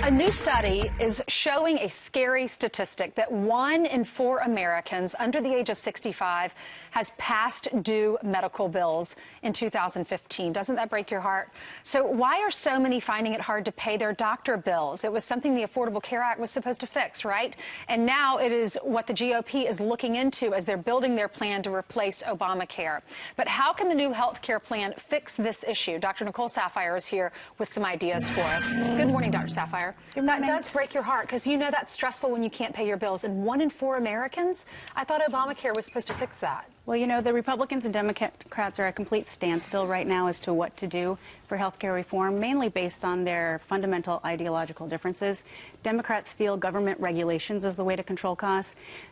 A new study is showing a scary statistic that 1 in 4 Americans under the age of 65 has past due medical bills in 2015. Doesn't that break your heart? So why are so many finding it hard to pay their doctor bills? It was something the Affordable Care Act was supposed to fix, right? And now it is what the GOP is looking into as they're building their plan to replace Obamacare. But how can the new health care plan fix this issue? Dr. Nicole Saphier is here with some ideas for us. Good morning, Dr. Saphier. That does break your heart because you know that's stressful when you can't pay your bills. And 1 in 4 Americans? I thought Obamacare was supposed to fix that. Well, you know, the Republicans and Democrats are at a complete standstill right now as to what to do for health care reform, mainly based on their fundamental ideological differences. Democrats feel government regulations is the way to control costs.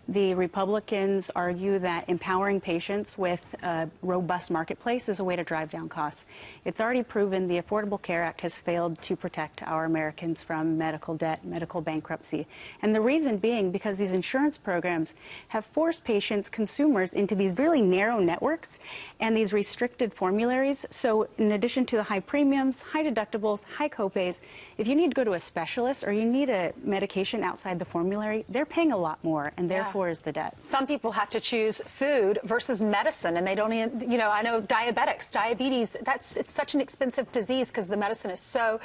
The Republicans argue that empowering patients with a robust marketplace is a way to drive down costs. It's already proven the Affordable Care Act has failed to protect our Americans from medical debt, medical bankruptcy. And the reason being because these insurance programs have forced patients, consumers, into these really narrow networks and these restricted formularies. So in addition to the high premiums, high deductibles, high copays, if you need to go to a specialist or you need a medication outside the formulary, they're paying a lot more, and therefore is the debt. Some people have to choose food versus medicine, and they don't even, you know, I know diabetics, diabetes, it's such an expensive disease because the medicine is so,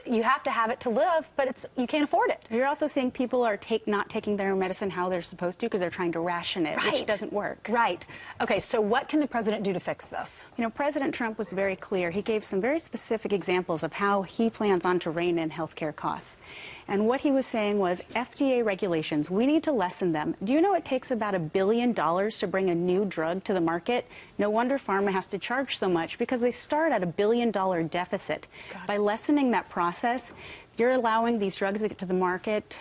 you have to have it to live, but you can't afford it. You're also seeing people are not taking their medicine how they're supposed to because they're trying to ration it, which doesn't work. Right. Okay, so what can the president do to fix this? You know, President Trump was very clear. He gave some very specific examples of how he plans on to rein in health care costs. And what he was saying was FDA regulations, we need to lessen them. Do you know it takes about $1 billion to bring a new drug to the market? No wonder pharma has to charge so much because they start at $1 billion deficit. By lessening that process, you're allowing these drugs to get to the market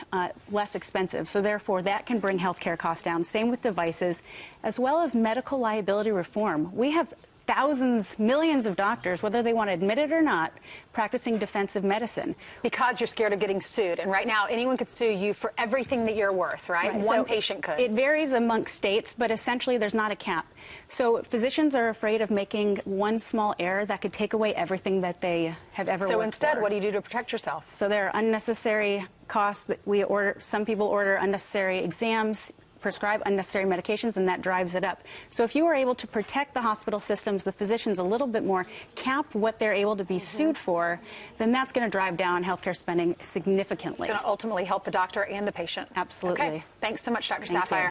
less expensive. So therefore, that can bring healthcare costs down. Same with devices, as well as medical liability reform. We have thousands, millions of doctors, whether they want to admit it or not, practicing defensive medicine. Because you're scared of getting sued. And right now, anyone could sue you for everything that you're worth, right? One patient could. It varies amongst states, but essentially there's not a cap. So physicians are afraid of making one small error that could take away everything that they have ever worked for. So instead, what do you do to protect yourself? So there are unnecessary costs that we order. Some people order unnecessary exams, prescribe unnecessary medications, and that drives it up. So if you are able to protect the hospital systems, the physicians a little bit more, cap what they're able to be sued for, then that's going to drive down healthcare spending significantly. It's going to ultimately help the doctor and the patient. Absolutely. Okay. Thanks so much, Dr. Saphier.